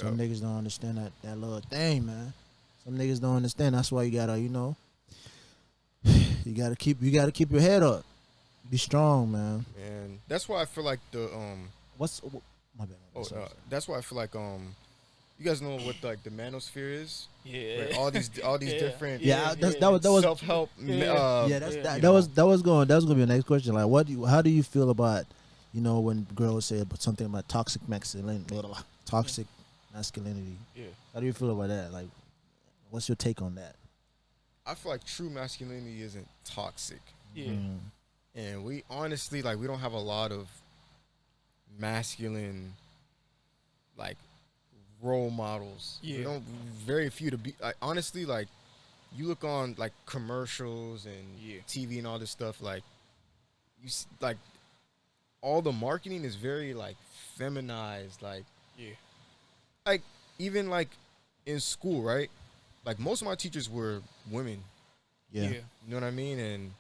Some niggas don't understand that little thing, man. Some niggas don't understand. That's why you gotta, you gotta keep your head up. Be strong, man. And that's why I feel like My bad. that's why I feel like you guys know what like the manosphere is? Yeah. Right? All these different That was self help. that was going to be the next question. Like, how do you feel about, when girls say something about toxic masculinity? Yeah. How do you feel about that? Like, what's your take on that? I feel like true masculinity isn't toxic. Yeah. And we honestly we don't have a lot of masculine like role models. Yeah. We don't very few to be honestly you look on like commercials and TV and all this stuff you see, all the marketing is very feminized like even in school, right? Like most of my teachers were women. Yeah. You know what I mean? And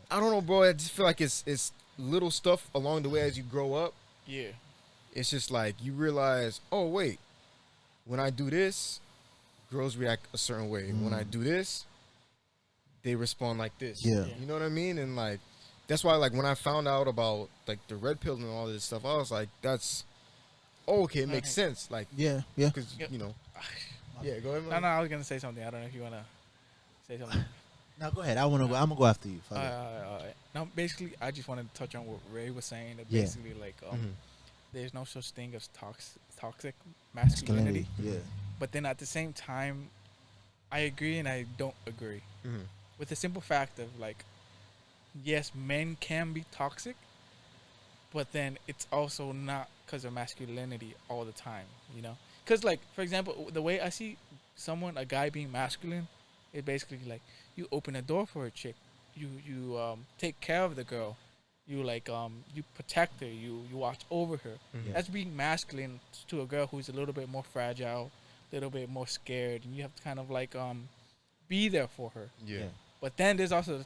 I don't know, bro. I just feel like it's little stuff along the way as you grow up. Yeah. It's just you realize, oh wait, when I do this, girls react a certain way. When I do this, they respond like this. Yeah. You know what I mean? And that's why when I found out about the red pill and all this stuff, I was like, that's okay, it makes sense. Yeah. Because yeah, go ahead, man. No, I was gonna say something. I don't know if you wanna say something. Now go ahead. I'm gonna go after you. All right. Now, basically, I just wanted to touch on what Ray was saying. That Yeah. basically, there's no such thing as toxic masculinity. Yeah. But then at the same time, I agree and I don't agree. Mm-hmm. With the simple fact of yes, men can be toxic, but then it's also not because of masculinity all the time. Because for example, the way I see a guy being masculine, is basically you open a door for a chick, you take care of the girl, you you protect her, you watch over her. Mm-hmm. That's being masculine to a girl who's a little bit more fragile, a little bit more scared, and you have to kind of be there for her. Yeah. But then there's also the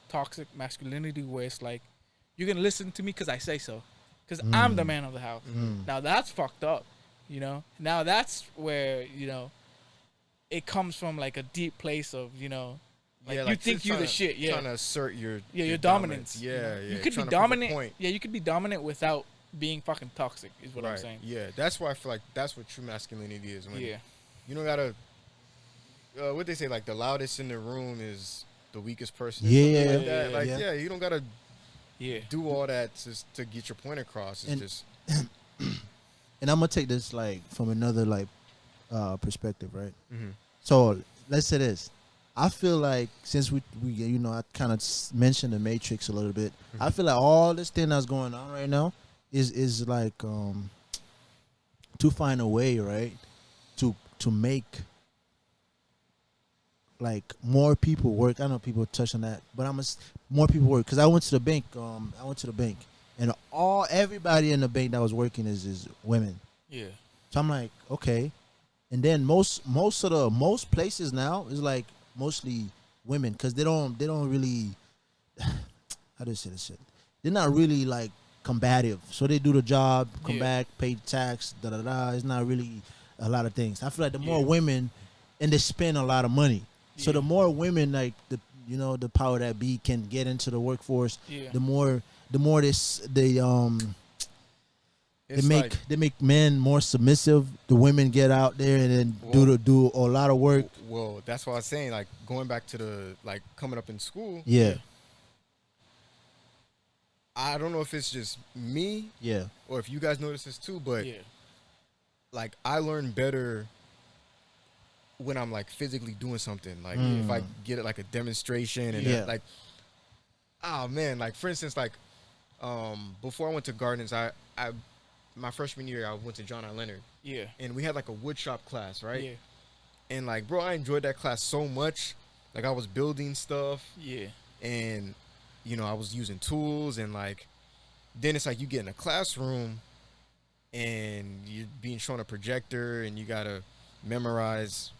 toxic masculinity where it's you're gonna listen to me because I say so, because I'm the man of the house. Now that's fucked up, Now that's where it comes from a deep place of you think you're the shit. Yeah. Trying to assert your dominance. Yeah. You could be dominant. Yeah, you could be dominant without being fucking toxic. Is what I'm saying. Yeah, that's why I feel like that's what true masculinity is. When Yeah. You don't gotta. What they say, the loudest in the room is the weakest person. Yeah. Like that. You don't gotta. Yeah. Do all that just to get your point across. It's just. And I'm gonna take this from another perspective, right? Mm-hmm. So let's say this. I feel like since we I kind of mentioned the Matrix a little bit. Mm-hmm. I feel like all this thing that's going on right now is to find a way, right, to make more people work. I know people touch on that, but more people work because I went to the bank. And everybody in the bank that was working is women. Yeah. So I'm like, okay. And then most places now is mostly women because they don't really how do you say this shit? They're not really combative. So they do the job, come back, pay tax, It's not really a lot of things. I feel like the more women, and they spend a lot of money. So the more women the power that be can get into the workforce, the more they make men more submissive. The women get out there and then do a lot of work. Well, that's what I was saying. Going back to the coming up in school. Yeah. I don't know if it's just me. Yeah. Or if you guys notice this too, but I learn better when I'm physically doing something. If I get it a demonstration and oh man, for instance, before I went to Gardens, I my freshman year I went to John I. Leonard. Yeah. And we had a wood shop class, right? Yeah. And bro, I enjoyed that class so much. I was building stuff. Yeah. And I was using tools and then it's you get in a classroom and you're being shown a projector and you gotta memorize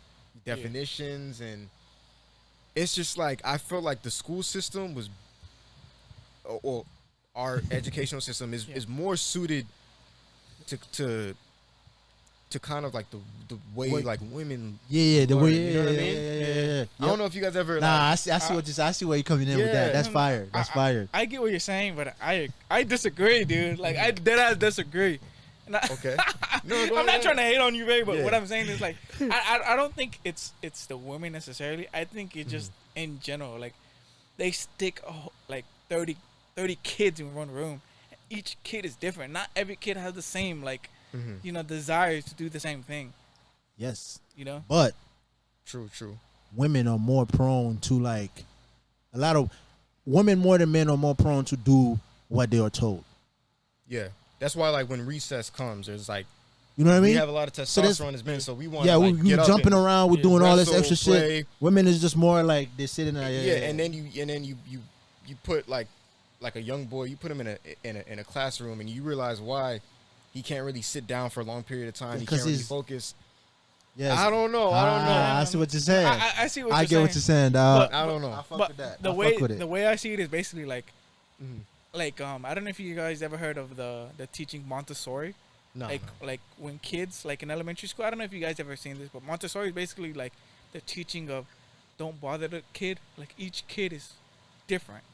definitions and it's just I feel the school system was or our educational system is more suited to to kind of like the way Wait. like women. Yeah, the learn, way. you know what I mean? Yeah. I don't know if you guys ever. Nah, like, I see where you're coming in with that. Yeah. That's fire. That's fire. I get what you're saying, but I disagree, dude. Like I deadass disagree. And Okay. No, go I'm not ahead. trying to hate on you, Ray, but Yeah. what I'm saying is like I don't think it's the women necessarily. I think it just in general, like they stick like 30 kids in one room. Each kid is different. Not every kid has the same like desires to do the same thing. Yes, You know. but True. women are more prone to like a lot of women more than men are more prone to do what they are told. Yeah. That's why like when recess comes, there's like You know what I mean? we have a lot of So that's- testosterone as men, so we want Yeah, like, we get up jumping and around, we're doing all this wrestle, extra play. shit. Women is just more like they're sitting there. Yeah, and then you put like a young boy, you put him in a classroom, and you realize why he can't really sit down for a long period of time. He Because can't really he's- focus. yes. I don't know. I see what you're saying. I see what I you're get saying. what you're saying, dog. I don't know. I fuck But with that. the I way fuck with it. the way I see it is basically like Mhm. I don't know if you guys ever heard of the teaching Montessori. No, Like when kids like in elementary school, I don't know if you guys ever seen this, but Montessori is basically like the teaching of don't bother the kid. Like each kid is different.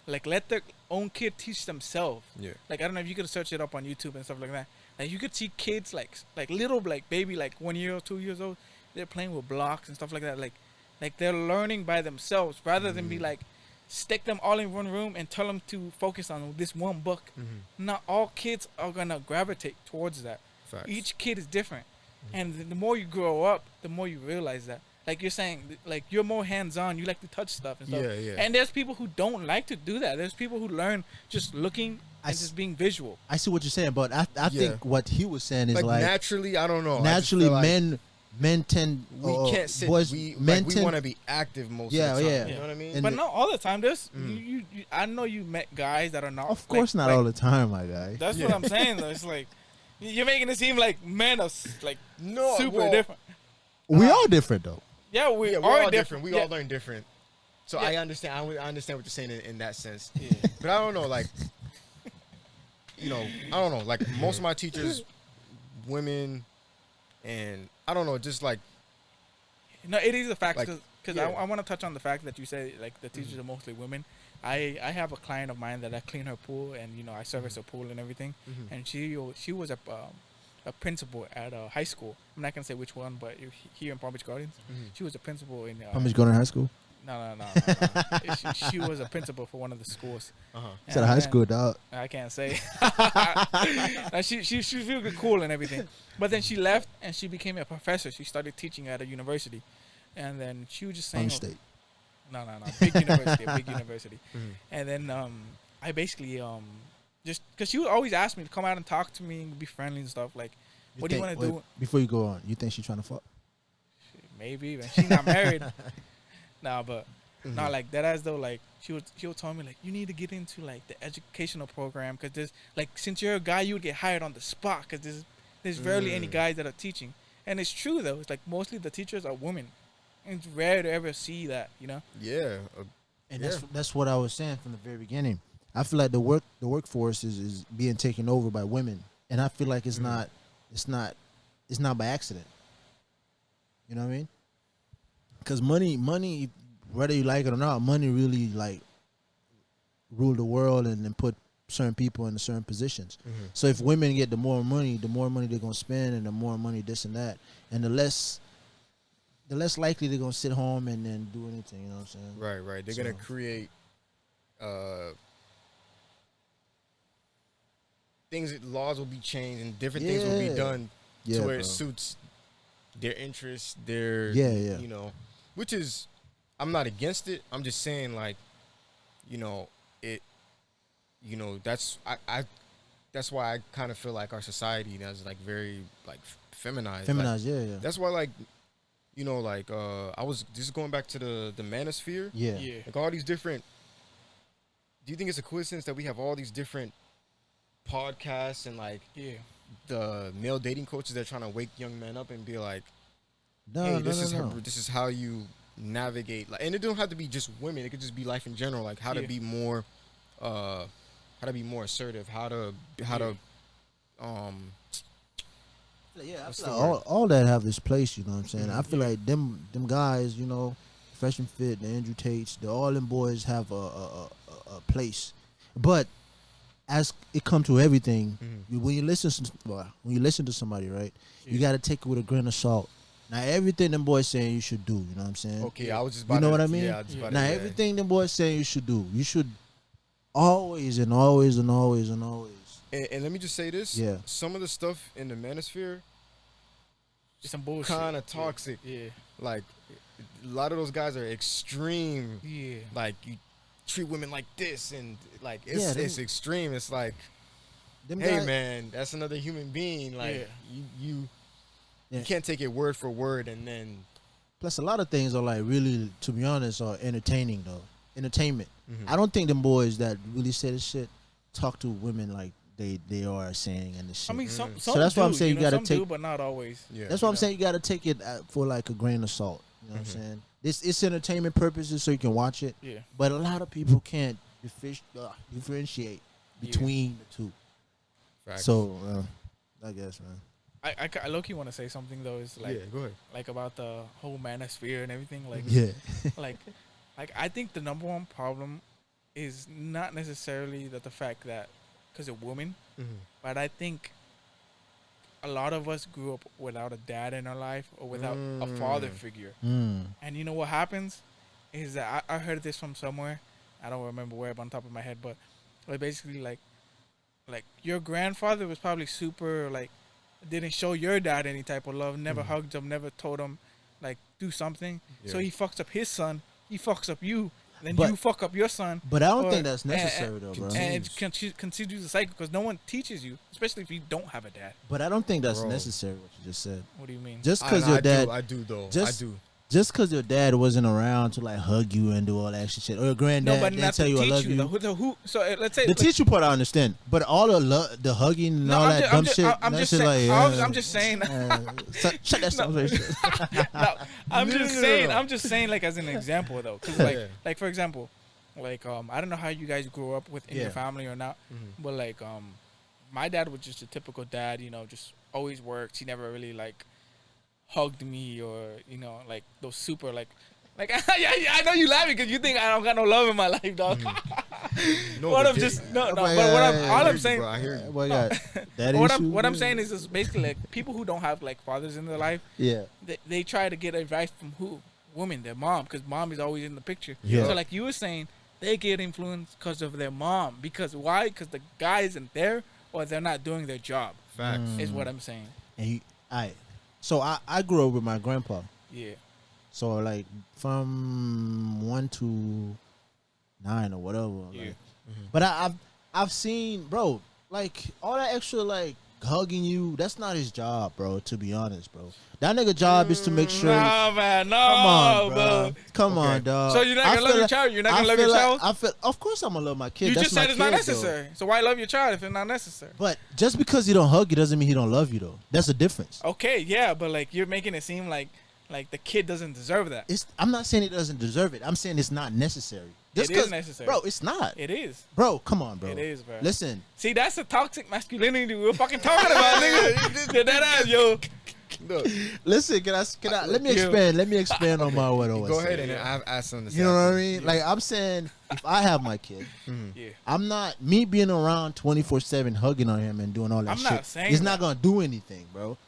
Like let their own kid teach themselves. Yeah. Like I don't know if you could search it up on YouTube and stuff like that. Like you could see kids like little like baby like 1 year or 2 years old, they're playing with blocks and stuff like that. Like they're learning by themselves rather than be like stick them all in one room and tell them to focus on this one book. Not all kids are gonna gravitate towards that. Facts. Each kid is different, and the more you grow up, the more you realize that. Like you're saying, like you're more hands-on. You like to touch stuff and stuff. Yeah. And there's people who don't like to do that. There's people who learn just looking and just being visual. I see what you're saying, but I Yeah. think what he was saying is like naturally, I don't know. I just naturally feel like men tend we can't sit. boys we men want to be active most Yeah, of the time. yeah. You know what I mean? And But the- not all the time. There's you I know you met guys that are not. of course not all the time, my guy. That's what I'm saying though. It's like you're making it seem like men are like No, super well, different. We all different though. Yeah, we Yeah, we're are all different. We Yeah. all learn different. So Yeah. I understand. I understand what you're saying in that sense. Yeah. But I don't know, like, I don't know. Like most of my teachers, women, and I don't know, just like No, it is a fact Like, because yeah. I want to touch on the fact that you say like the teachers are mostly women. I have a client of mine that I clean her pool and I service her pool and everything, and she was a principal at a high school. I'm not gonna say which one, but here in Palm Beach Gardens, she was a principal in. How much going to high school? No. she was a principal for one of the schools. It's at a high school, dog. I can't say. She's really cool and everything, but then she left and she became a professor. She started teaching at a university, and then she was just saying, Palm State. No, big university, a big university. And then I basically just because she would always ask me to come out and talk to me and be friendly and stuff. Like, what do you want to do? Before you go on, you think she's trying to fuck? Maybe, but she's not married. Nah, but not like that. As though like she would tell me like you need to get into like the educational program because there's like since you're a guy you would get hired on the spot because there's rarely any guys that are teaching. And it's true though. It's like mostly the teachers are women. And it's rare to ever see that, yeah. And that's what I was saying from the very beginning. I feel like the workforce is being taken over by women, and I feel like it's not by accident. You know what I mean? Because money, whether you like it or not, money really like rule the world and then put certain people in certain positions. So if women get the more money they're gonna spend, and the more money this and that, and the less likely they're gonna sit home and then do anything. You know what I'm saying? Right. They're gonna create laws will be changed and different things will be done to where it suits their interests, their which is I'm not against it. I'm just saying like, that's why I kind of feel like our society now is like very like feminized. Feminized, like, yeah. That's why like I was just going back to the manosphere. Yeah. Like all these different. Do you think it's a coincidence that we have all these different podcasts and like the male dating coaches that are trying to wake young men up and be like, this is how you navigate, like, and it don't have to be just women. It could just be life in general, like how to be more assertive, how to Yeah, I What's feel the like word? all that have this place. You know what I'm saying? Mhm. I feel like them guys. You know, Fresh and Fit, the Andrew Tates, the all them boys have a place. But as it come to everything, Mhm. when you listen to somebody, right, you Yeah. got to take it with a grain of salt. Now everything them boys saying you should do. You know what I'm saying? Okay, Yeah. I was just You about know to, what I mean? Yeah, I was just Yeah. about Now to, everything them boys saying you should do. You should always and always and always and always. And let me just say this. Yeah. Some of the stuff in the manosphere It's some bullshit. kind of toxic. Yeah. Like, a lot of those guys are extreme. Yeah. Like, you treat women like this, and like Yeah, it's extreme. It's like, Them hey guys, man, that's another human being. Like, Yeah. you Yeah. can't take it word for word, and then plus a lot of things are like really, to be honest, are entertaining though. Entertainment. Mhm. I don't think them boys that really say this shit talk to women like they are saying and this shit. I mean, some Mm. So some that's do, why I'm saying you gotta some take- do, but not always. yeah. That's why I'm know. saying you gotta take it for like a grain of salt. You know what Mhm. I'm saying? It's entertainment purposes so you can watch it. Yeah. But a lot of people can't differentiate Yeah. between the two. Facts. So I guess, man. I low-key want to say something though. Is like yeah, go ahead. like about the whole manosphere and everything. Like Yeah. like I think the number one problem is not necessarily that the fact that because of women, Mhm. but I think a lot of us grew up without a dad in our life or without a father figure. And you know what happens is that I heard this from somewhere. I don't remember where on top of my head, but basically like your grandfather was probably super like didn't show your dad any type of love, never hugged him, never told him like do something. So Yeah. he fucks up his son, he fucks up you, then But- you fuck up your son. But I don't Or- think that's necessary though, bro. And it continues the cycle because no one teaches you, especially if you don't have a dad. But I don't think that's Bro. necessary what you just said. What do you mean? Just because your I dad I do though. just- I do. just because your dad wasn't around to like hug you and do all that extra shit, or your granddad Nobody didn't not tell to you I teach love you. you. Who? So let's say The teacher part I understand, but all the hugging and all that dumb shit, I'm that just shit saying. like, I'm just saying. shut that stuff. No, I'm No, just no, no, saying. no. I'm just saying, like as an example, though, because Yeah. like for example, like I don't know how you guys grew up with in Yeah. your family or not, Mhm. but like my dad was just a typical dad. You know, just always worked. He never really like hugged me or like those super like. Yeah, I know you laughing because you think I don't got no love in my life, dog. No, What but I'm did- just no, But but what yeah, I'm yeah, all I hear I'm you, saying. bro, I hear you. What What I'm saying is just basically like people who don't have like fathers in their life, yeah, they try to get advice from who? Women, their mom, because mom is always in the picture. Yeah. So like you were saying, they get influenced because of their mom. Because why? Because the guy isn't there or they're not doing their job. Facts. Is what I'm saying. and so I grew up with my grandpa. Yeah. So like from 1 to 9 or whatever. Yeah. Like, but I've seen, bro, like all that extra like hugging you. That's not his job, bro. To be honest, bro, that nigga job is to make sure. Nah, man, no, Come on, bro. bro. Come Okay. on, dog. So you're not I gonna love feel your child? You're not I gonna love feel your like- child? of course I'm gonna love my kid. You That's just my said it's not kid, though. necessary. So why love your child if it's not necessary? But just because he don't hug you doesn't mean he don't love you, though. That's the difference. Okay, yeah, but like you're making it seem like the kid doesn't deserve that. I'm not saying he doesn't deserve it. I'm saying it's not necessary. Just It is 'cause- necessary. bro. It's not, It is. bro. Come on, bro. It is, bro. Listen, See, that's the toxic masculinity we were fucking talking about, nigga. That ass, yo. Look, listen. Can I? Let me Yeah. expand. Let me expand on my what I was go ahead saying. and I've asked something to say. You know what I after. mean? Like I'm saying, if I have my kid, Yeah. I'm not me being around 24/7 hugging on him and doing all that I'm shit. not saying It's that. not gonna do anything, bro.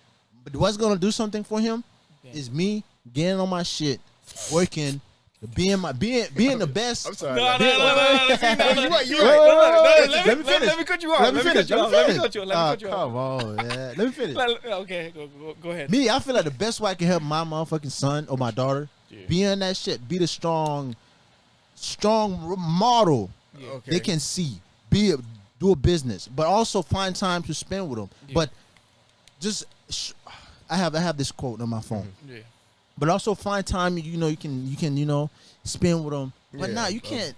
But what's gonna do something for him Yeah. is me getting on my shit, working, being the best. I'm sorry. No, like- no, no, no, see, no, no. You're right. You're Wait, right. wait, wait, wait, Let let me me finish. Let me cut you off. Let me finish. Let me cut you off. Let me cut you off. Come on, man. Let me finish. Okay, go ahead. Me, I feel like the best way I can help my motherfucking son or my daughter be in that shit, be the strong model Okay. they can see, do a business, but also find time to spend with them. Yeah. But just I have this quote on my phone. Yeah. But also find time, you can spend with them. But Yeah, nah, you bro. can't,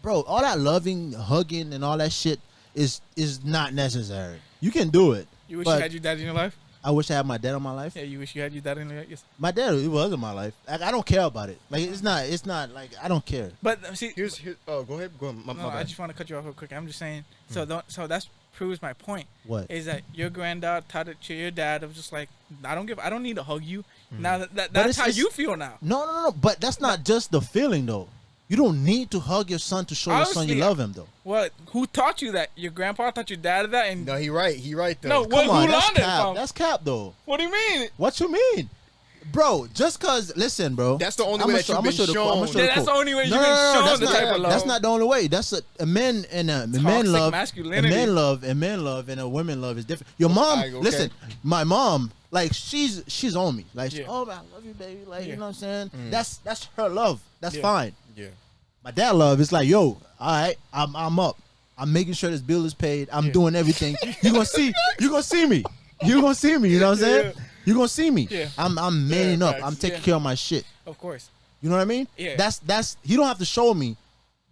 bro. All that loving, hugging, and all that shit is not necessary. You can do it. You wish but you had your dad in your life? I wish I had my dad in my life. Yeah, you wish you had your dad in your life? Yes. My dad, it was in my life. Like, I don't care about it. Like it's not like I don't care. But see, Here's oh, go ahead. Go ahead. My no, I bad. just want to cut you off real quick. I'm just saying. So that's proves my point. What? Is that your granddad taught it to your dad? Of just like, I don't need to hug you. Now But that's how you feel now. No. But that's not just the feeling though. You don't need to hug your son to show your son you Obviously, love him though. What? Who taught you that? Your grandpa taught your dad that? And No, he right though. No, Come Who on, that's learned it cap. from? That's cap though. what do you mean? What you mean? Bro, just cause, listen, bro. That's the only way that you've been shown. Yeah, that's the only way you can show that's the not, type of love. That's not the only way. That's a men and a men Toxic love, masculinity. and men love, and a women love is different. Your mom, Okay. listen, my mom, like she's on me, like, Yeah. oh man, I love you, baby, like Yeah. you know what I'm saying. That's her love. That's Yeah. fine. Yeah. My dad love is like, yo, all right, I'm up. I'm making sure this bill is paid. I'm doing everything. You gonna see me. You gonna see me. You know what I'm saying? Yeah. You gonna see me. Yeah. I'm manning up. facts. I'm taking Yeah. care of my shit. Of course. You know what I mean? Yeah. That's you don't have to show me.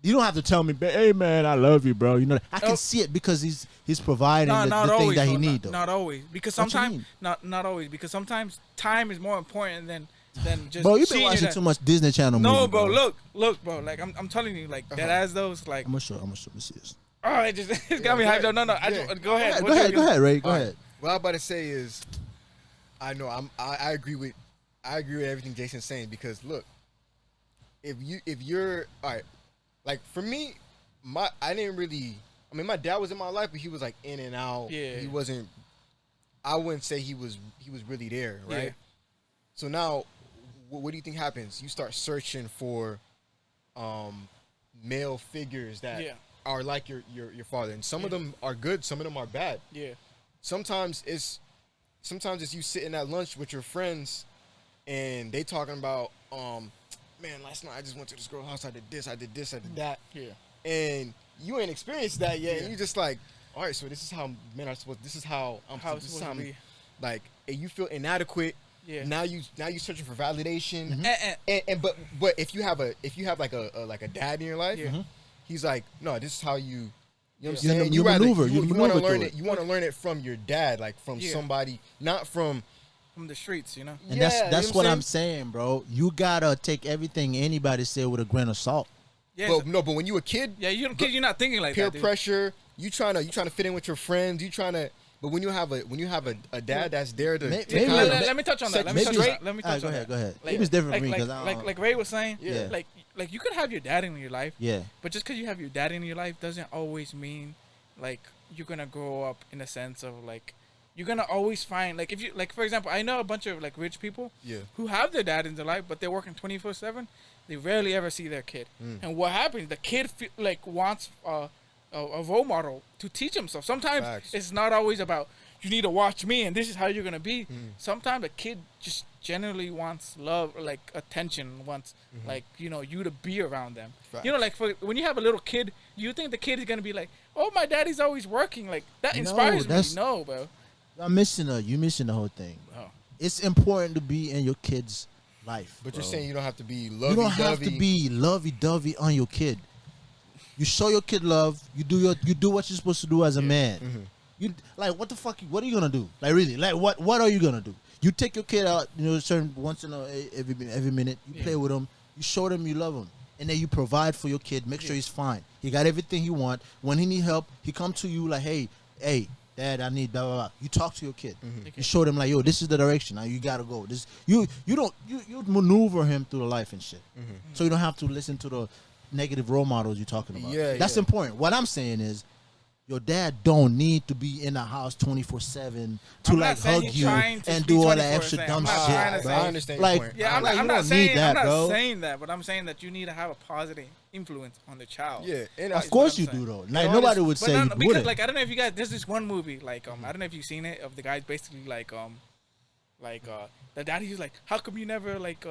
You don't have to tell me, hey man, I love you, bro. You know, I can Oh. see it because he's providing No, the not thing always. that he though. needs. Though. Not always, because What you sometimes mean? not always, because sometimes time is more important than just. Bro, you've seeing been you watching that- too much Disney Channel No, movies, bro. Look, bro. Like I'm telling you, like that as those like. I'm gonna show. Let's see this. Oh, it just it got me go hyped ahead. up. No. Yeah. Go ahead. Go ahead, Ray. Go All right. ahead. What I'm about to say is, I know I agree with everything Jason's saying, because look, if you're all right, like for me, I didn't really. I mean, my dad was in my life, but he was like in and out. Yeah. He wasn't. I wouldn't say he was really there, right? Yeah. So now, what do you think happens? You start searching for male figures that Yeah. are like your father, and some of them are good, some of them are bad. Yeah. Sometimes it's you sitting at lunch with your friends and they talking about man, last night I just went to this girl's house, I did this, I did that, Yeah. and you ain't experienced that yet, Yeah. and you just like, all right, so this is how men are supposed, this is how I'm How it's this is supposed how to I'm- be. like, and you feel inadequate. Yeah. Now you searching for validation, And but if you have like a dad in your life, Yeah. he's like, no, this is how you. You know what I'm You saying? you maneuver. You want to maneuver learn through it. You want to learn it from your dad, like from Yeah. somebody, not from. from the streets, you know. And Yeah, that's you know what I'm I'm saying, bro. You gotta take everything anybody say with a grain of salt. Yeah. But no, but when you a kid, You're not thinking like peer that, dude. pressure. You trying to fit in with your friends. You trying to. But when you have a dad that's there to Maybe- kind Let, of let me touch on that. set Let me you touch on straight. that. Let me All right, touch go on ahead. that. Go ahead. Like, Maybe it's different for me like, because I don't. like Ray was saying, Yeah. like you could have your dad in your life, Yeah. but just because you have your dad in your life doesn't always mean like you're gonna grow up in a sense of like you're gonna always find like if you like for example, I know a bunch of like rich people Yeah. who have their dad in their life, but they're working 24/7. They rarely ever see their kid, and what happens? The kid like wants a role model to teach himself. Sometimes Facts. it's not always about you need to watch me and this is how you're gonna be. Sometimes a kid just generally wants love, like attention, wants like you to be around them. Facts. Like when you have a little kid, you think the kid is gonna be like, oh, my daddy's always working. Like that No, inspires me. that's- No, bro. You missing the whole thing. Bro. Oh. It's important to be in your kid's life. But bro. you're saying you don't have to be You lovey-dovey. don't have to be lovey-dovey on your kid. You show your kid love. You do what you're supposed to do as a man. You like what the fuck? What are you gonna do? Like really? Like what are you gonna do? You take your kid out, certain once in every minute. You play with him. You show them you love him, and then you provide for your kid. Make sure he's fine. He got everything he want. When he need help, he come to you like, hey, Dad, I need blah blah blah. You talk to your kid. You show them like, yo, this is the direction. Now you gotta go. This you maneuver him through the life and shit. So you don't have to listen to the negative role models you're talking about. Yeah, That's yeah. important. What I'm saying is, your dad don't need to be in the house 24/7 to I'm like not saying hug he's you trying to and be do all that 24/7. extra dumb I'm not shit, trying to bro. say- I understand your Like, point. Yeah, I'm like, not you don't saying need that, I'm not bro. saying that, but I'm saying that you need to have a positive influence on the child. Yeah, and Of That's course what you I'm do saying. though. Like Yeah, nobody would But say no, you because wouldn't. like I don't know if you guys. There's this one movie like I don't know if you've seen it of the guys basically like the daddy who's like, how come you never like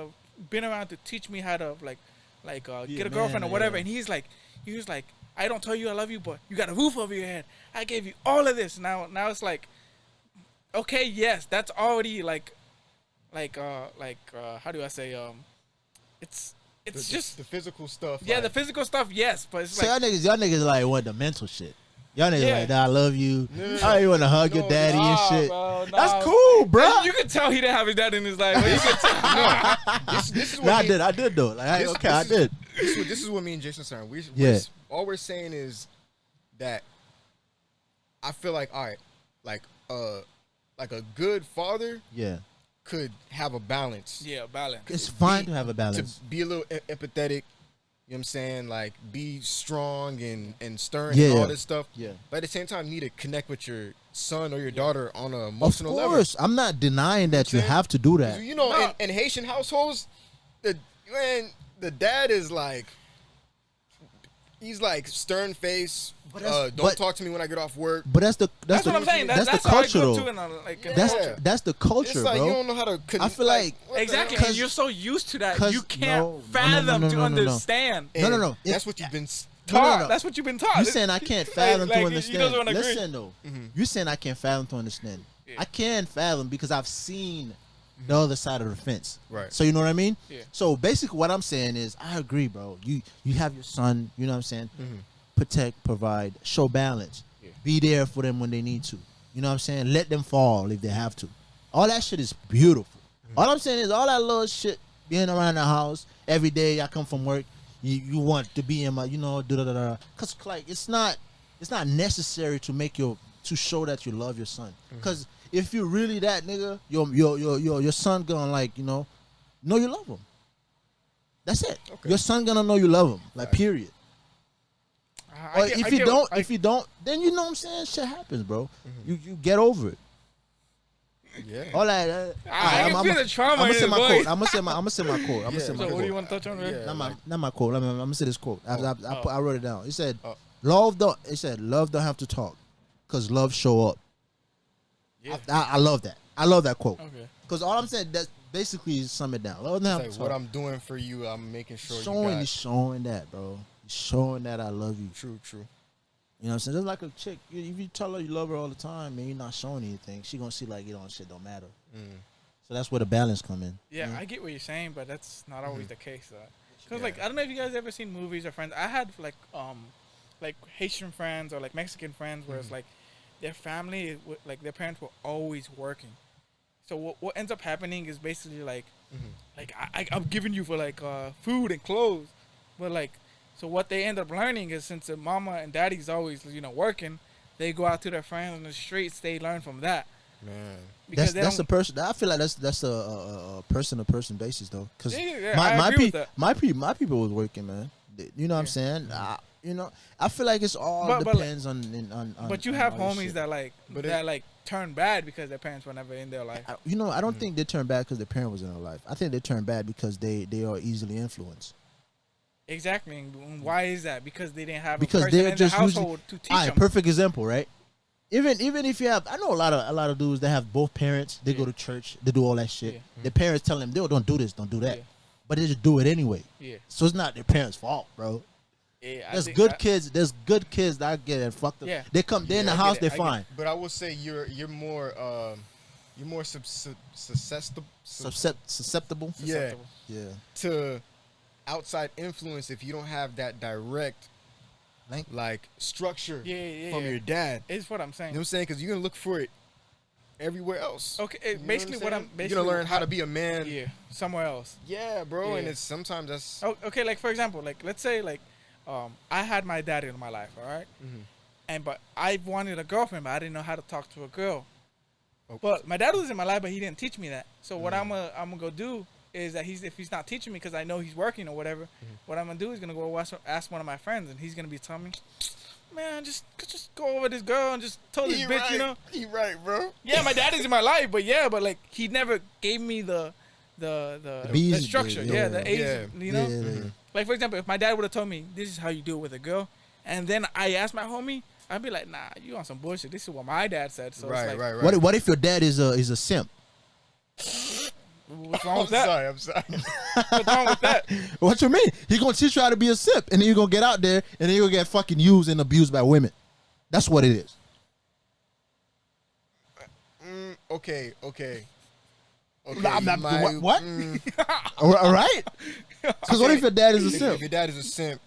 been around to teach me how to get a girlfriend or whatever? yeah. And he was like, I don't tell you I love you, but you got a roof over your head. I gave you all of this. Now it's like, okay, yes, that's already how do I say it's just the physical stuff. yeah, like, the physical stuff, yes, but it's So like y'all niggas like want the mental shit. Y'all niggas Yeah. like, nah, I love you. No. Oh, you want to hug No, your daddy nah, and shit. bro, nah. That's cool, bro. You can tell he didn't have his dad in his life. But you can tell. this is Nah, what I did though. Like, this- okay, this I is- did. This is what me and Jason saying. Yeah. All we're saying is that I feel like, all right, like a good father Yeah. could have a balance. Yeah, balance. It's fine to have a balance. To be a little empathetic, you know what I'm saying? Like, be strong and stern Yeah, and all yeah. this stuff. Yeah. But at the same time, you need to connect with your son or your daughter on an Of emotional level. course, I'm not denying that you saying? have to do that. You know, No. in Haitian households, the dad is like, he's like stern face. But Don't but- talk to me when I get off work. But that's That's the, what I'm saying. That's, That's the how I culture, grew up though. too in a, like, in That's culture. that's the culture, It's like bro. you don't know how to. I feel like what the Exactly, hell? and you're so used to that, 'cause- you can't no, fathom to no. understand. No, no, And no. That's what you've been Taught. no. That's what you've been taught. You saying I can't fathom like, to he understand? doesn't wanna agree. Listen though, you saying I can't fathom to understand? Yeah. I can fathom because I've seen the other side of the fence. Right. So you know what I mean? Yeah. So basically, what I'm saying is, I agree, bro. You have your son. You know what I'm saying? Protect, provide, show balance. Yeah. Be there for them when they need to. You know what I'm saying? Let them fall if they have to. All that shit is beautiful. All I'm saying is all that little shit being around the house every day. I come from work. You want to be in my, cause like it's not necessary to to show that you love your son. Cause if you really that nigga, your son gonna like know you love him. That's it. Okay. Your son gonna know you love him. Like period. Or if you don't, then you know what I'm saying. Shit happens, bro. You get over it. Yeah. All that. I can feel the trauma I'm in gonna say his my voice. quote. I'm gonna say my quote. I'm gonna Yeah. say my So quote. what do you want to touch on? Rick? Yeah. Not my quote. I'm gonna say this quote. I wrote it down. It said, Oh. "Love don't." It said, "Love don't have to talk, cause love show up." Yeah. I love that. I love that quote. Okay. Cause all I'm saying that basically is sum it down. Love don't have It's to like talk. what I'm doing for you, I'm making sure showing you got. showing that, bro. Showing that I love you. True. You know what I'm saying? Just like a chick, if you tell her you love her all the time and you're not showing anything, she gonna see like shit don't matter. So that's where the balance come in. Yeah, I get what you're saying, but that's not always the case. Because like I don't know if you guys ever seen movies or friends. I had like Haitian friends or like Mexican friends where it's like their family, like their parents were always working. So what ends up happening is basically like I'm giving you for like food and clothes, but like so what they end up learning is since the mama and daddy's always working, they go out to their friends on the streets. They learn from that. Man. Because That's the person. I feel like that's a person to person basis though. Cause Yeah, I agree with that. my people was working, man. You know what I'm saying? I feel like it's all depends on. But you have all this homies shit. that like turn bad because their parents were never in their life. I don't think they turn bad because their parent was in their life. I think they turn bad because they are easily influenced. Exactly. And why is that? Because they didn't have Because a person they're in just the household to teach them. Perfect example, right? Even if you have, I know a lot of dudes that have both parents. They go to church. They do all that shit. Yeah. Their parents tell them, don't do this, don't do that. Yeah. But they just do it anyway. Yeah. So it's not their parents' fault, bro. Yeah, There's good kids that get it fucked up. Yeah. They come, they're in the I get house, it, they're I get fine. But I will say you're more susceptible. Susceptible. Yeah. Yeah. To outside influence if you don't have that direct like structure from your dad. It's what I'm saying. You know what I'm saying? Because you're gonna look for it everywhere else. Okay, You know basically what I'm saying? basically You're gonna learn how to be a man. Yeah, somewhere else. Yeah, bro. And Yeah. it's sometimes that's Okay, like for example, like let's say like I had my daddy in my life, all right? But I wanted a girlfriend, but I didn't know how to talk to a girl. But my dad was in my life, but he didn't teach me that. So what I'm gonna go do is that if he's not teaching me because I know he's working or whatever, what I'm gonna do is gonna go ask one of my friends, and he's gonna be telling me, man, just go over this girl and just tell this bitch, right. He right, bro. Yeah, my daddy's in my life, but like he never gave me the structure, the age, Yeah. Like for example, if my dad would have told me this is how you do it with a girl, and then I asked my homie, I'd be like, nah, you on some bullshit. This is what my dad said. So it's like, right. What if your dad is a simp? What's wrong with that? I'm sorry. What's wrong with that? What you mean? He gonna teach you how to be a simp, and then you gonna get out there, and then you gonna get fucking used and abused by women. That's what it is. Okay. What? All right. Because what if your dad is a If simp? your dad is a simp,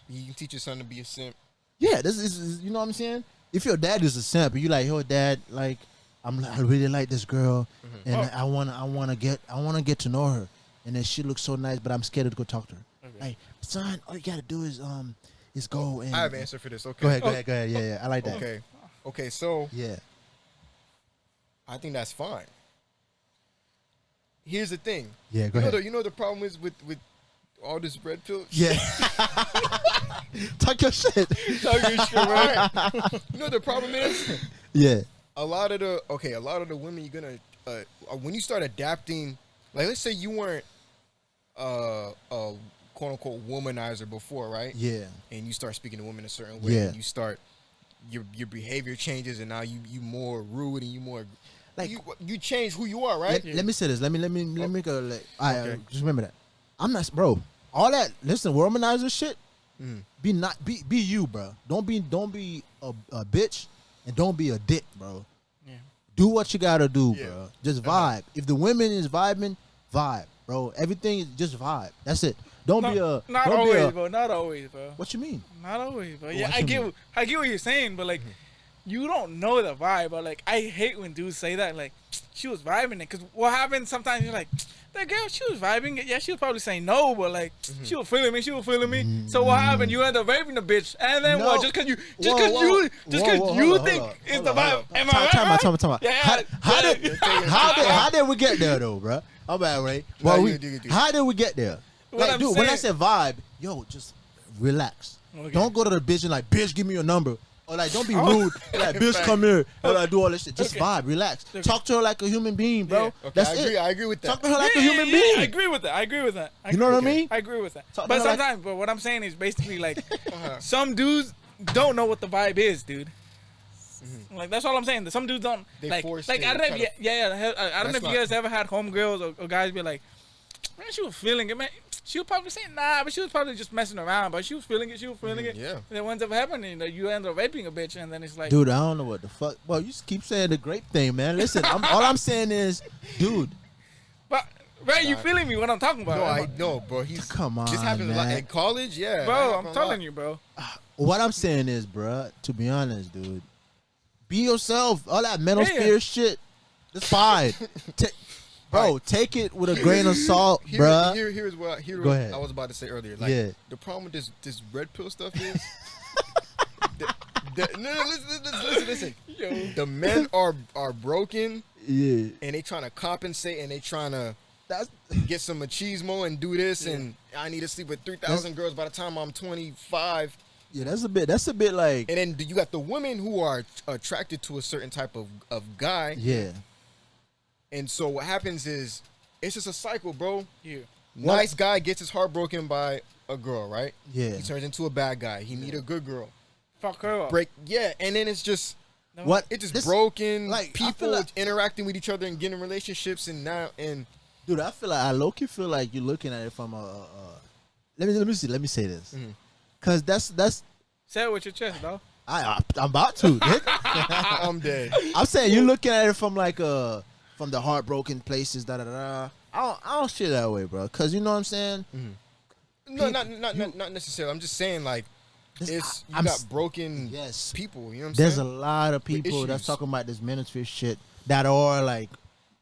you can teach your son to be a simp. Yeah, this is you know what I'm saying. If your dad is a simp, and you like, yo, dad, like, I really like this girl, and I wanna get to know her, and then she looks so nice, but I'm scared to go talk to her. Okay. Like, son, all you gotta do is go and. I have an answer for this. Okay. Go ahead. Yeah, I like that. Okay. Okay, so Yeah. I think that's fine. Here's the thing. Yeah, go ahead. You know the problem is with all this red pill. Yeah. Talk your shit. Talking shit, right? You know the problem is Yeah. a lot of the women you're gonna when you start adapting, like let's say you weren't a quote unquote womanizer before, right? Yeah. And you start speaking to women a certain way, Yeah. and you start your behavior changes, and now you more rude and you more Like you change who you are, right? let me say this. Let me go. Like, Okay. just remember that. I'm not, bro. All that. Listen, womanizer shit. Be you, bro. Don't be a bitch, and don't be a dick, bro. Yeah. Do what you gotta do, Yeah. bro. Just vibe. If the women is vibing, vibe, bro. Everything is just vibe. That's it. Don't be a. Not don't always, be a, bro. Not always, bro. What you mean? Not always, bro. What Yeah, you I get what you're saying, but like, you don't know the vibe. But like, I hate when dudes say that. Like, she was vibing it, cause what happens sometimes you're like, that girl, she was vibing it. Yeah, she was probably saying no, but like, she was feeling me. She was feeling me. So what happened? You end up raping the bitch, and then No. what? Just cause you Whoa, think hold it's on, the hold vibe. on. Am I right? Time out. Yeah. How did we get there though, bro? I'm bad, right? No, Well, you do. how did we get there? What Like, I'm dude, when I saying- said vibe, yo, just relax. Okay. Don't go to the bitch and like, bitch, give me your number. Or like, don't be rude. Like, bitch, come here. Or like, do all this shit. Just Okay. vibe, relax. Okay. Talk to her like a human being, bro. Yeah. Okay, That's I agree. it. I agree with that. Talk to her like a Yeah, human yeah, being. I agree with that. You know what I mean? I agree with that. Talk to But her like- sometimes, but what I'm saying is basically like, some dudes don't know what the vibe is, dude. Like that's all I'm saying. Some dudes don't They like. force Like it, I don't know. try If, to- I don't know That's if you not- guys ever had homegirls or guys be like, man, she was feeling it, man. She was probably saying nah, but she was probably just messing around. But she was feeling it. Yeah. And then what ends up happening, you end up raping a bitch, and then it's like, Dude, I don't know what the fuck. Well, you just keep saying the grape thing, man. Listen, all I'm saying is, dude, but right, you feeling me? What I'm talking about? No, I know, bro. He's come on, This happens a lot man. in college, yeah. bro, I'm telling you, bro. What I'm saying is, bruh, to be honest, dude, be yourself. All that mental Yeah. sphere shit, it's fine. Bro, take it with a grain of salt, bruh. Here's what Go ahead. I was about to say earlier. Like, Yeah. the problem with this red pill stuff is, no, listen. Yo. The men are broken, Yeah, and they trying to compensate, and they trying to that's get some machismo and do this, and I need to sleep with 3,000 girls by the time I'm 25. that's a bit like, And then you got the women who are attracted to a certain type of guy. yeah. And so what happens is, it's just a cycle, bro. Yeah. Nice guy gets his heart broken by a girl, right? Yeah. He turns into a bad guy. He meet a good girl. Fuck her up. And then it's just No. What? it's just This- broken. like, I feel People like- interacting with each other and getting relationships, and Dude, I feel like I low-key feel like you're looking at it from a let me say this, Mm-hmm. cause that's Say it with your chest, dog. I'm about to. Nick. I'm dead. I'm saying you're looking at it from like from the heartbroken places, da da da. I don't shit that way, bro. Cause you know what I'm saying. No, not necessarily. I'm just saying, like, This- you I'm got s- broken Yes. people. You know what I'm There's a saying? lot of people that's issues. talking about this manosphere shit that are like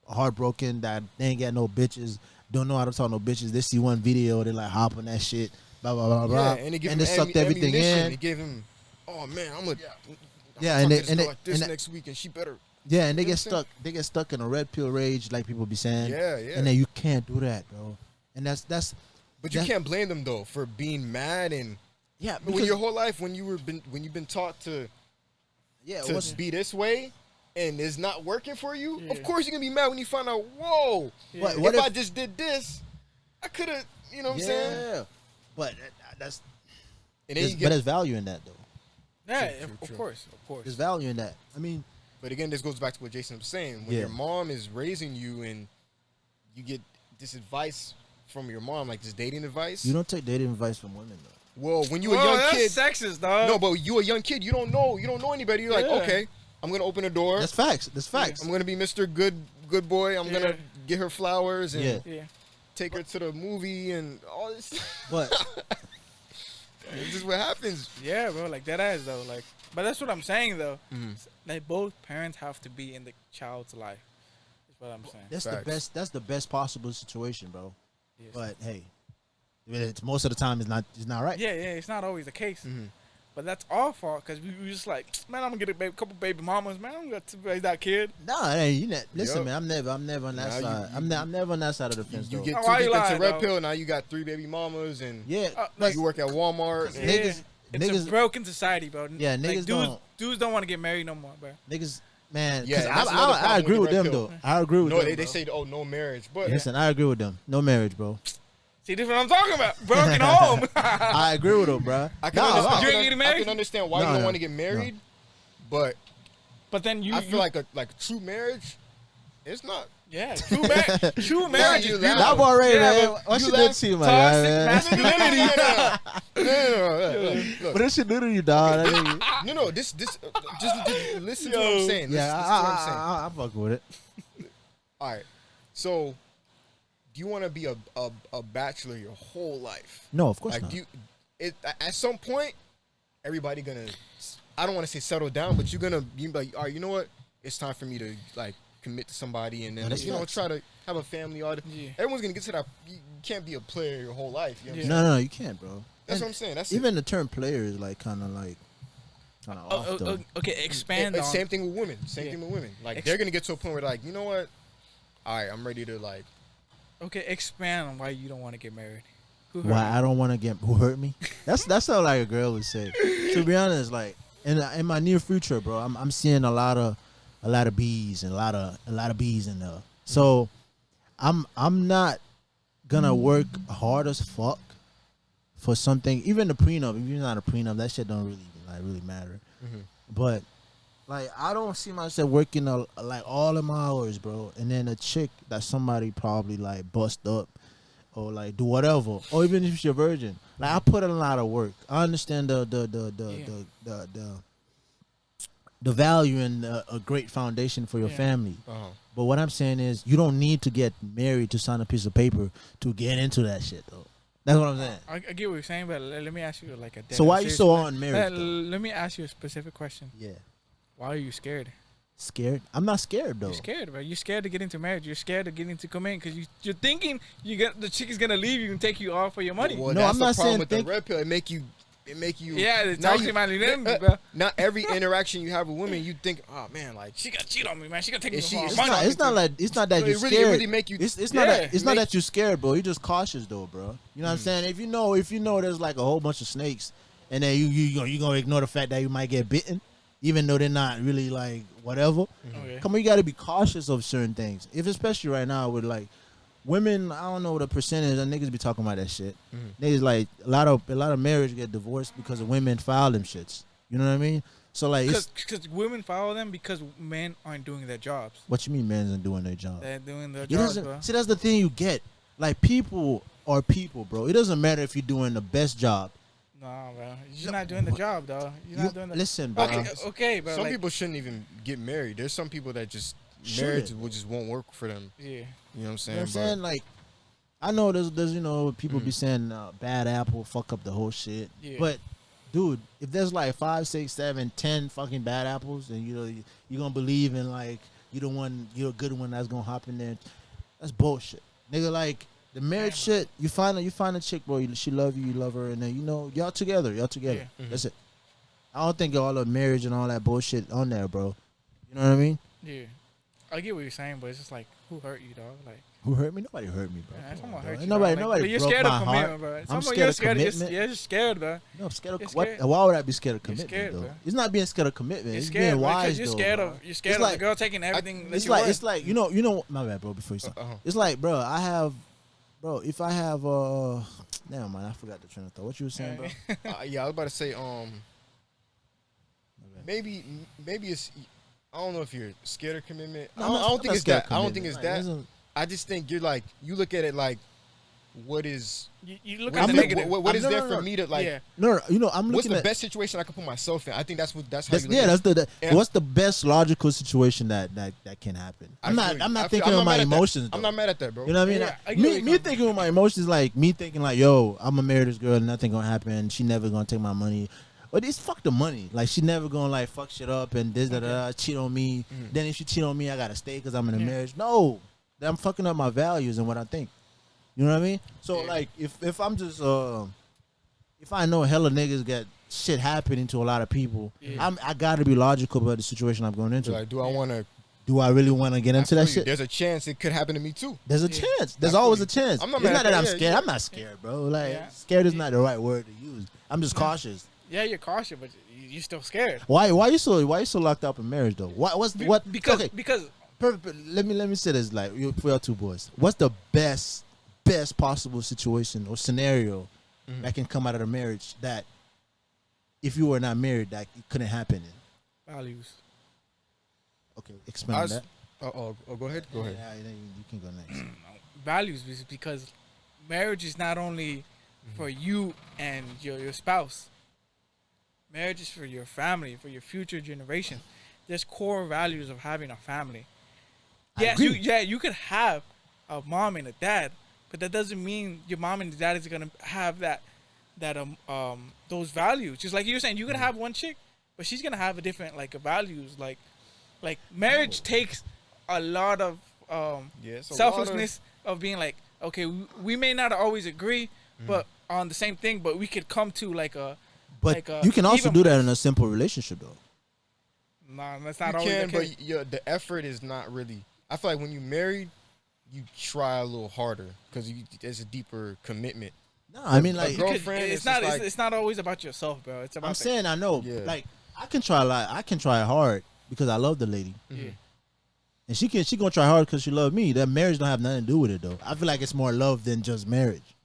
heartbroken, that they ain't got no bitches, don't know how to talk no bitches. They see one video, they like hop on that shit, blah blah blah blah, Yeah, and they give and him they sucked everything ammunition. in. They give him, oh man, I'm gonna Yeah, talk and to they this and girl they like this and they- next week, and she better. yeah, and they You know get what I'm saying? stuck. They get stuck in a red pill rage, like people be saying. Yeah, yeah. And then you can't do that, bro. And that's But you that- can't blame them though for being mad and yeah. when Because, your whole life when you've been taught to yeah, to what's- be this way and it's not working for you. Yeah. Of course you're gonna be mad when you find out. Whoa, What- if, what I if- just did this, I could have. You know what I'm yeah. saying? But that's And then you but get. there's value in that though. Yeah, True, of true. course. There's value in that. I mean, But again, this goes back to what Jason was saying. When Yeah. your mom is raising you and you get this advice from your mom, like this dating advice. you don't take dating advice from women though. Well, when you a Whoa, young that's kid, sexist, dog. no, but you a young kid, you don't know anybody. You're like, Yeah. okay, I'm gonna open a door. That's facts. That's facts. I'm gonna be Mr. Good boy. I'm Yeah. gonna get her flowers and Yeah. Yeah. take her to the movie and all this. But This is what happens. Yeah, bro, like that ass though. Like, but that's what I'm saying though. Mhm. Like both parents have to be in the child's life. That's what I'm saying. that's Facts. the best. That's the best possible situation, bro. Yes. But hey, it's most of the time it's not right. Yeah, it's not always the case. Mhm. But that's our fault because we just like, man, I'm gonna get a couple baby mamas, man. I'm gonna raise that kid. No, it ain't. Listen, Yup. man. I'm never on that Now side. I'm never on that side of the fence. You though. get Oh, too why deep you lying, into Red though? Pill, now you got 3 baby mamas, and Yeah, Like, you work at Walmart. And Niggas- it's niggas- a broken society, bro. Yeah, Like, niggas dudes don't want to get married no more, bro. niggas, man. Yeah, Cause and that's another I problem agree with with the them Red though. Pill. I agree with no, them. they bro. say, oh, no marriage. But Listen, I agree with them. No marriage, bro. See, this is what I'm talking about. Broken home. I agree with them, bro. I can, understand, You ain't getting I married? can understand why you No, don't no, want to get married, but But then I feel like a true marriage, it's not. yeah, true marriage. you is laugh. That boy Ray, Yeah, man. but What you she did laugh- to you, my toxic guy, man? masculinity. What did she do to you, dog? That nigga- No, this just listen to what I'm saying. Yeah, Listen to what I'm saying. I fuck with it. All right, so do you want to be a bachelor your whole life? No, of course Like, not. do you, at some point, everybody gonna, I don't want to say settle down, but you're gonna be like, all right, you know what? It's time for me to like commit to somebody, and then that's facts. try to have a family. All that. Yeah. Everyone's gonna get to that. You can't be a player your whole life. You know what I'm Yeah. saying? No, you can't, bro. That's And what I'm saying. That's even the term player is like kind of off though. Okay, expand on. Same thing with women. Same Yeah. thing with women. Like Ex- they're gonna get to a point where like, you know what? All right, I'm ready to like. Okay, expand on why you don't want to get married. Who hurt Why you? I don't want to get who hurt me? That's how like a girl would say. To be honest, like in my near future, bro, I'm seeing a lot of bees and a lot of bees in there. So I'm not gonna work hard as fuck for something. Even the prenup, if you're not a prenup, that shit don't really matter. But like I don't see myself working like all of my hours, bro, and then a chick that somebody probably like bust up or like do whatever, or even if you're virgin. Like I put in a lot of work. I understand the value in a great foundation for your Yeah. family. Uh-huh. But what I'm saying is, you don't need to get married to sign a piece of paper to get into that shit, though. That's what I'm saying. I get what you're saying, but let me ask you like a. dead So why you serious so question. on marriage? though? Let me ask you a specific question. Yeah, Why are you scared? scared? I'm not scared though. You're scared, bro. You're scared to get into marriage. You're scared of getting to come in because you're thinking the chick is gonna leave you and take you all for your money. Well, No, that's I'm the not problem saying with the red pill. It make you. Yeah, the now toxic you- masculinity, bro. Not every interaction you have with women, you think, oh man, like She gonna cheat on me, man. She gonna take me Is for she- all it's my money. It's not that So you're it scared. really make you. It's Yeah, not that you're scared, bro. You're just cautious though, bro. You know what I'm Mm. saying? If you know there's like a whole bunch of snakes, and then you gonna ignore the fact that you might get bitten, even though they're not really like whatever. Okay. Come on, you got to be cautious of certain things. If especially right now with like women, I don't know the percentage of niggas be talking about that shit. Niggas like a lot of marriage get divorced because of women file them shits. You know what I mean? So like, it's, Because women follow them because men aren't doing their jobs. what you mean, men's not doing their job? They're doing their It jobs, doesn't. bro. See, that's the thing you get. Like people are people, bro. It doesn't matter if you're doing the best job. Nah, bro. You're not doing the job, dog. You're not doing the. Listen, bro. Okay, bro. Some like, people shouldn't even get married. There's some people that just Shouldn't. marriage just won't work for them. Yeah. You know what I'm You saying? know what I'm saying? Like, I know there's people be saying bad apple fuck up the whole shit. Yeah. But, dude, if there's like 5, 6, 7, 10 fucking bad apples, and you're gonna believe in like you're a good one that's gonna hop in there, that's bullshit, nigga. Like the marriage shit, you find a chick, bro. She love you, you love her, and then y'all together. Yeah. That's it. I don't think all the marriage and all that bullshit on there, bro. You know what I mean? Yeah. I get what you're saying, but it's just like, who hurt you, dog? Like, Who hurt me? Nobody hurt me, bro. yeah, Come someone on, hurt dog. you. Nobody, dog. Like, nobody you're broke scared my of heart. commitment, bro. I'm Someone- scared you're of scared. commitment. You're just scared, bro. No, I'm scared You're of what? scared. Why would I be scared of You're commitment, scared, though? bro. It's not being scared of commitment. You're It's scared being because wise, you're though, scared bro. of the like- girl taking everything that It's you like want. it's like you know. My bad, bro. Before you start, it's like, bro. If I have damn man, I forgot the train of thought. What you were saying, bro? Yeah, I was about to say, maybe it's. I don't know if you're scared of commitment. I don't think it's that. I don't think it's that. I just think you look at it like, what is You look what at is the there- negative. what is No, there no, for no. me to like? Yeah. No, I'm What's looking the at best situation I can put myself in? I think that's how that's, you look yeah. at it. That's what's the best logical situation that can happen. I'm I feel you. not I feel- thinking I'm of not my mad at that. emotions. I'm though. not mad at that, bro. You know what I mean? Yeah, I get where Me you're coming thinking with my emotions, like me thinking like, yo, I'm gonna marry this girl, nothing gonna happen. She never gonna take my money. But it's fuck the money. Like she never gonna like fuck shit up and this cheat on me. Then if she cheat on me, I gotta stay because I'm in a marriage. No, I'm fucking up my values and what I think. You know what I mean? So like if I'm just if I know hella niggas get shit happening to a lot of people. Yeah. I gotta be logical about the situation I'm going into. Like, do I want to? Do I really want to get into that shit? There's a chance it could happen to me too. There's a chance. There's always a chance. I'm not it's mad not at that I'm that. scared. Yeah. I'm not scared, bro. Like scared is not the right word to use. I'm just cautious. Yeah, you're cautious, but you're still scared. Why you so locked up in marriage though? What Because let me say this, like, for your two boys, what's the best possible situation or scenario that can come out of the marriage that if you were not married that it couldn't happen in? values. Okay, explain on that. Go ahead. Go ahead. Yeah, you can go next. Values is because marriage is not only for you and your spouse. Marriage is for your family, for your future generation. There's core values of having a family. Yes, you could have a mom and a dad, but that doesn't mean your mom and dad is gonna have those values. Just like you were saying, you could have one chick, but she's gonna have a different values. Like marriage takes a lot of selfishness of being like, okay, we may not always agree, but on the same thing, but we could come to But you can also do that in a simple relationship though. Nah, that's not You always can, the case. but the effort is not really. I feel like when you married, you try a little harder because there's a deeper commitment. No, I mean, like, girlfriend, it's not always about yourself, bro. It's about I'm saying, I know, Yeah. like, I can try a lot. I can try hard because I love the lady, and she gonna try hard because she love me. That marriage don't have nothing to do with it though. I feel like it's more love than just marriage.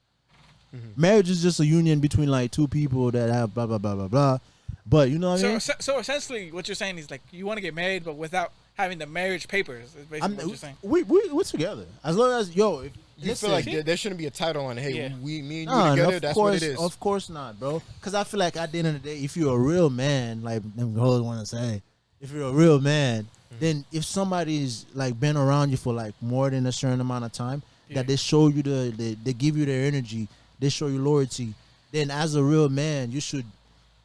Marriage is just a union between like two people that have blah blah blah blah blah. But you know what I mean? So essentially, what you're saying is like you want to get married, but without having the marriage papers. Is basically what you're saying. We're together as long as if You feel like there shouldn't be a title on it. Hey, me and you nah, together. That's what it is. Of course not, bro. Because I feel like at the end of the day, if you're a real man, like them girls want to say, if you're a real man, then if somebody's like been around you for like more than a certain amount of time, that they show you they give you their energy, they show you loyalty, then as a real man, you should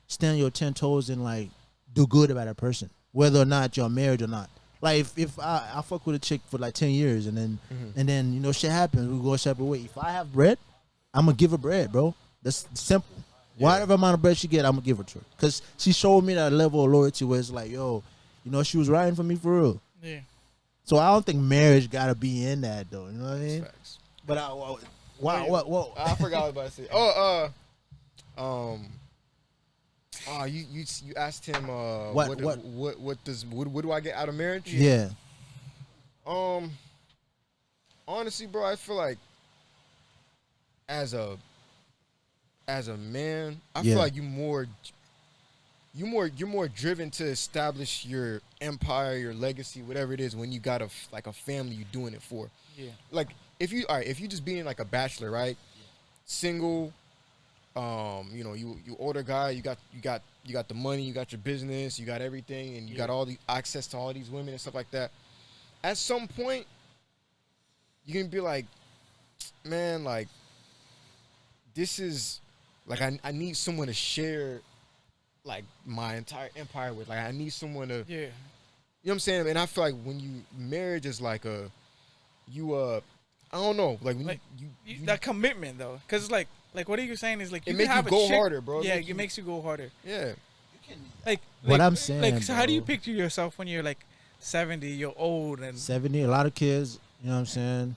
stand your 10 toes and like do good about a person, whether or not you're married or not. Like if I fuck with a chick for like 10 years and then shit happens, we go a separate way. If I have bread, I'm gonna give her bread, bro. That's simple. Whatever amount of bread she get, I'm gonna give her to her, cause she showed me that level of loyalty where it's like, yo, she was riding for me for real. Yeah. So I don't think marriage gotta be in that though. You know what I mean? Facts. But what? I forgot what I was about to say. You asked him what do I get out of marriage? Yeah. Honestly, bro, I feel like as a man, I feel like you're more driven to establish your empire, your legacy, whatever it is, when you got a family you're doing it for. Yeah. Like if you just being like a bachelor, right? Single, you older guy, you got the money, you got your business, you got everything, and you got all the access to all these women and stuff like that. At some point, you can be like, man, like this is like I need someone to share like my entire empire with. Like I need someone to You know what I'm saying? And I feel like when marriage is like I don't know, like when you that commitment though, because like what are you saying is like it makes you go harder, bro. Yeah, it makes you go harder. Yeah. Like what I'm saying, like so how do you bro. picture yourself when you're like 70, you're old and 70, a lot of kids. You know what I'm saying?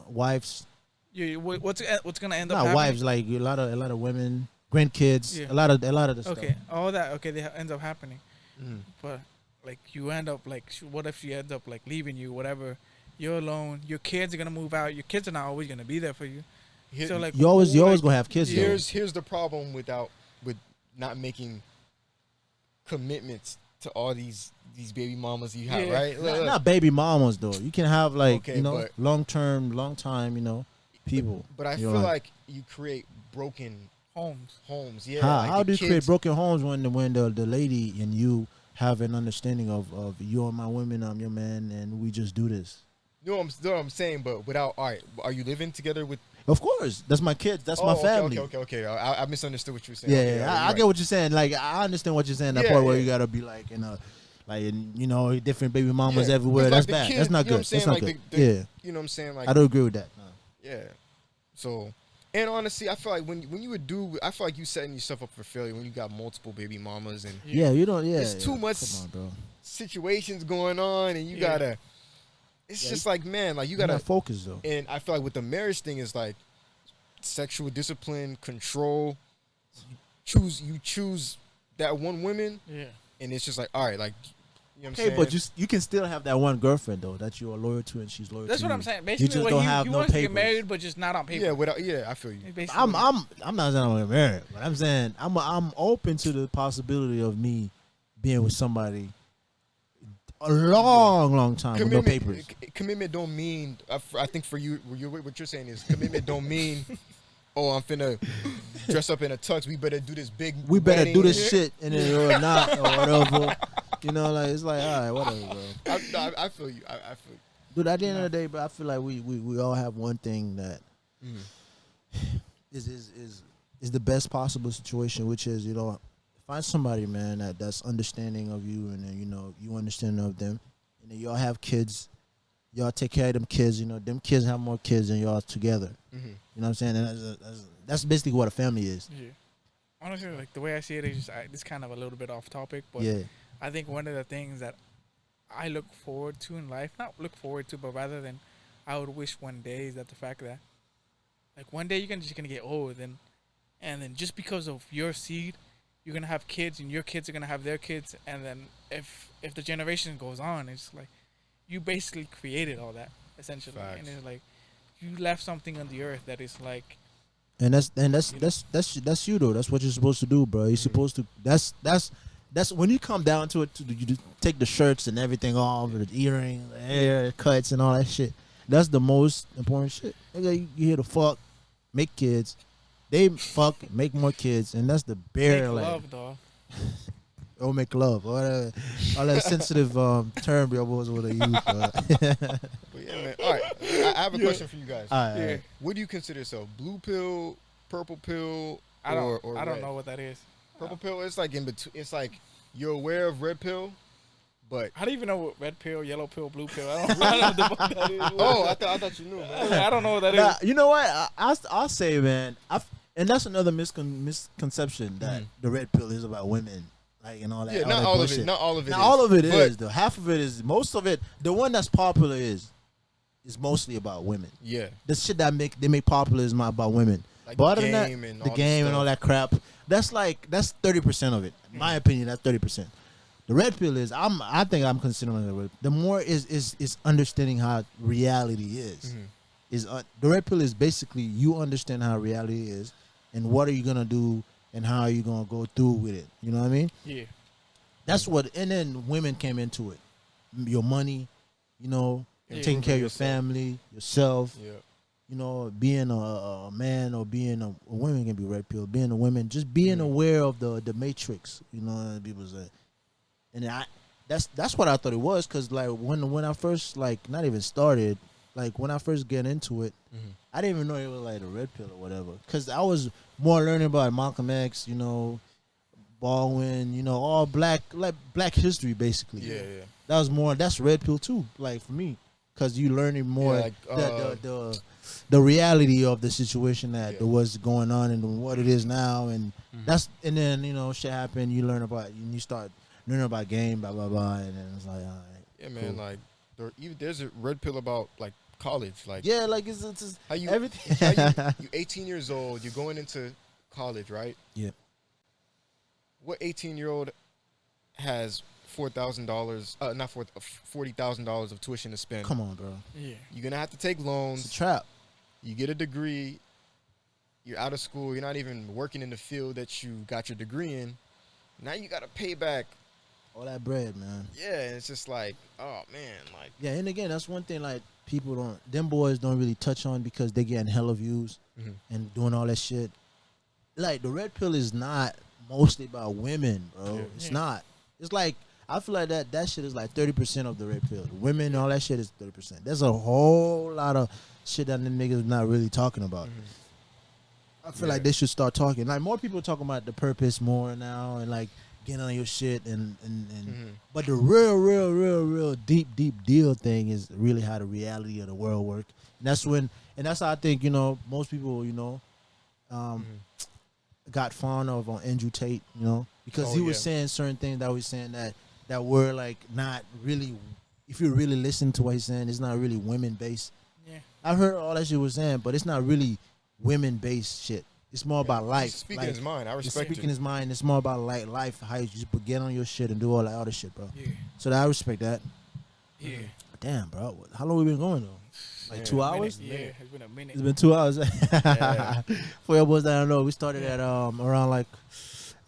Wives. What's gonna end up? Not happening? wives, like a lot of women, grandkids. A lot of the stuff. Okay, all that. Okay, they ends up happening, but like you end up like, what if she ends up like leaving you? Whatever, you're alone. Your kids are gonna move out. Your kids are not always gonna be there for you. So like you always gonna have kids. Here's the problem with not making commitments to all these baby mamas you have, right? Not baby mamas though. You can have like but long time, people. But I feel like you create broken homes. Yeah. How do you create broken homes when the lady and you have an understanding of you are my woman, I'm your man, and we just do this? You know what I'm saying? But without, all right, are you living together with? Of course, that's my kids. That's my family. Okay. I misunderstood what you were saying. Yeah, I get what you're saying. Like I understand what you're saying. That part where you gotta be like different baby mamas everywhere. That's bad. That's not good. That's not good. Yeah, You know what I'm saying? Like I don't agree with that. yeah. So And honestly, I feel like when you would do, I feel like you setting yourself up for failure when you got multiple baby mamas and Yeah, you don't. Yeah, there's too much Come on, bro. situations going on, and you Yeah. gotta. It's Yeah, just like, man, like you You're gotta. not focused though. And I feel like with the marriage thing is like sexual discipline, control. You choose that one woman, Yeah. and it's just like, all right, like, you know what I'm Okay, saying? but you can still have that one girlfriend though that you are loyal to, and she's loyal That's to what you. I'm saying. You Basically, just what don't he have no wants to get papers. married, but just not on paper. Yeah, I feel you. Basically, I'm not saying I'm gonna get married, but I'm saying I'm open to the possibility of me being with somebody a long time with no papers. Commitment don't mean. I think for you, what you're saying is commitment don't mean. Oh, I'm finna dress up in a tux. We better do this big. We better wedding. do this shit and then or not or whatever. You know, like it's like all right, whatever, bro. I feel you. I feel you. Dude, at the end of the day, bro, I feel like we all have one thing that is the best possible situation, which is, you know, find somebody, man, that's understanding of you, and then, you know, you understanding of them, and then y'all have kids, y'all take care of them kids, you know, them kids have more kids than y'all together. Mm-hmm. You know what I'm saying? And that's basically what a family is. Yeah. Honestly, like the way I see it is just this kind of a little bit off topic, but Yeah. I think one of the things that I look forward to in life, not look forward to, but rather than I would wish one day is that the fact that like one day you're just gonna get old and then just because of your seed, you're gonna have kids and your kids are gonna have their kids, and then if the generation goes on, it's like you basically created all that essentially. Facts. And it's like you left something on the earth that is like And that's you though. That's what you're supposed to do, bro. You're supposed to. That's when you come down to it. You just take the shirts and everything off, the earrings, the hair cuts, and all that shit. That's the most important shit. Nigga, you here to fuck, make kids. They fuck, make more kids, and that's the bare make like. love, dog. Or make love, all that sensitive term, bro, was what they use. But yeah, man. All right, I have a question for you guys. All right, Yeah. What do you consider yourself? Blue pill, purple pill, I don't or I don't red? know what that is. Purple pill. It's like in between. It's like you're aware of red pill, but How do you even know what red pill, yellow pill, blue pill? I don't know what that is. oh, I thought you knew, man. I don't know what that is. Nah, you know what? I'll say, man. And that's another misconception that the red pill is about women, like and all that. Yeah, all not that all bullshit. of it. Not all of it. Not is. all of it But- is though. Half of it is. Most of it. The one that's popular is mostly about women. Yeah, The shit that they make popular is not about women. like But other the than that, game and the all game this and all stuff. that crap. That's 30% of it. In my opinion, that's 30%. The red pill is. I think I'm considering the red. The more is understanding how reality is. Mhm. The red pill is basically you understand how reality is, and what are you gonna do, and how are you gonna go through with it. You know what I mean? Yeah. That's what. And then women came into it. Your money, you know, Yeah. taking care of your Yourself. family, yourself. Yeah. You know, being a man or being a woman can be red pill. Being a woman, just being aware of the matrix. You know, people say, and that's what I thought it was. Cause like when I first not even started, like when I first get into it, I didn't even know it was like a red pill or whatever. Cause I was more learning about Malcolm X, you know, Baldwin, you know, all black history basically. Yeah. That's red pill too. Like for me, cause you learning more Yeah, like, the reality of the situation that Yeah. was going on and what it is now, and and then you know shit happened. You learn about you start learning about game, blah blah blah, and then it's like, all right, Yeah, man. cool. Like there's a red pill about like college. Like yeah, like it's just how you everything. how you 18 years old. You're going into college, right? Yeah. What 18-year-old has $4,000? Not $40,000 of tuition to spend. Come on, bro, Yeah. You're gonna have to take it's a loans. trap. You get a degree. You're out of school. You're not even working in the field that you got your degree in. Now you gotta pay back. All that bread, man. Yeah, and it's just like, oh man, like Yeah, and again, that's one thing like them boys don't really touch on because they getting hella views Mhm. and doing all that shit. Like the red pill is not mostly about women, bro. Yeah. It's Yeah. not. It's like I feel like that shit is like 30% of the red pill. The women and all that shit is 30%. There's a whole lot of shit that the niggas not really talking about. I feel Yeah. like they should start talking. Like more people talking about the purpose more now and like getting on your shit and but the real deep deal thing is really how the reality of the world work. And that's how I think, you know, most people, you know, got fond of on Andrew Tate, you know, because Oh, he was yeah. saying certain things that was saying that were like not really. If you really listen to what he's saying, it's not really women based. Yeah. I heard all that shit was saying, but it's not really women based shit. It's more about life. He's speaking like, his mind. I he's respect speaking it. his mind. It's more about like life, how you just get on your shit and do all that other shit, bro. Yeah. So that I respect that. Yeah. Damn, bro. How long we been going though? Like Yeah. 2 hours? Yeah, it's been a minute. It's been 2 hours. Yeah. For your boys that don't know, we started at around like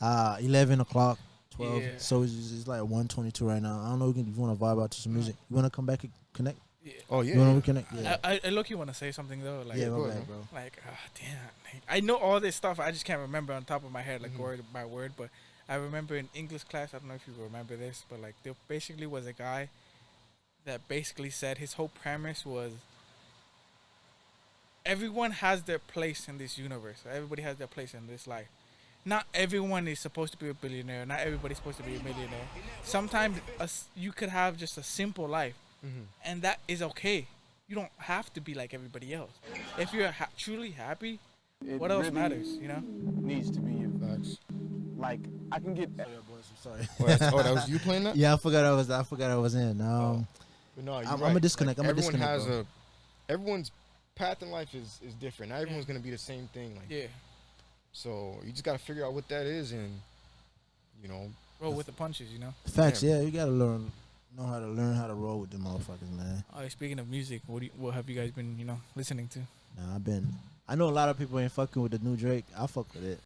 11 o'clock, 12. Yeah. So it's like 1:22 right now. I don't know if you want to vibe out to some music. You want to come back and connect? Yeah. Oh yeah. You want to reconnect? Yeah. I look-y want to say something though, like, Yeah, go my ahead, bad, bro. like, damn, like, I know all this stuff. I just can't remember on top of my head, like word by word. But I remember in English class, I don't know if you remember this, but like there basically was a guy that basically said his whole premise was everyone has their place in this universe. Everybody has their place in this life. Not everyone is supposed to be a billionaire. Not everybody's supposed to be a millionaire. Sometimes you could have just a simple life, and that is okay. You don't have to be like everybody else. If you're truly happy, what else matters, you know? Needs to be you. Facts. Like I can get. Sorry. Oh, that was you playing that? Yeah, I forgot I was in. But no, you're I'm right. gonna disconnect. Like, I'm gonna everyone disconnect, has everyone's path in life is different. Not everyone's gonna be the same thing. Like, Yeah, so you just gotta figure out what that is, and you know, roll with the punches, you know? Facts, yeah, you gotta know how to roll with them motherfuckers, man. Speaking of music, what have you guys been, listening to? I know a lot of people ain't fucking with the new Drake. I fuck with it.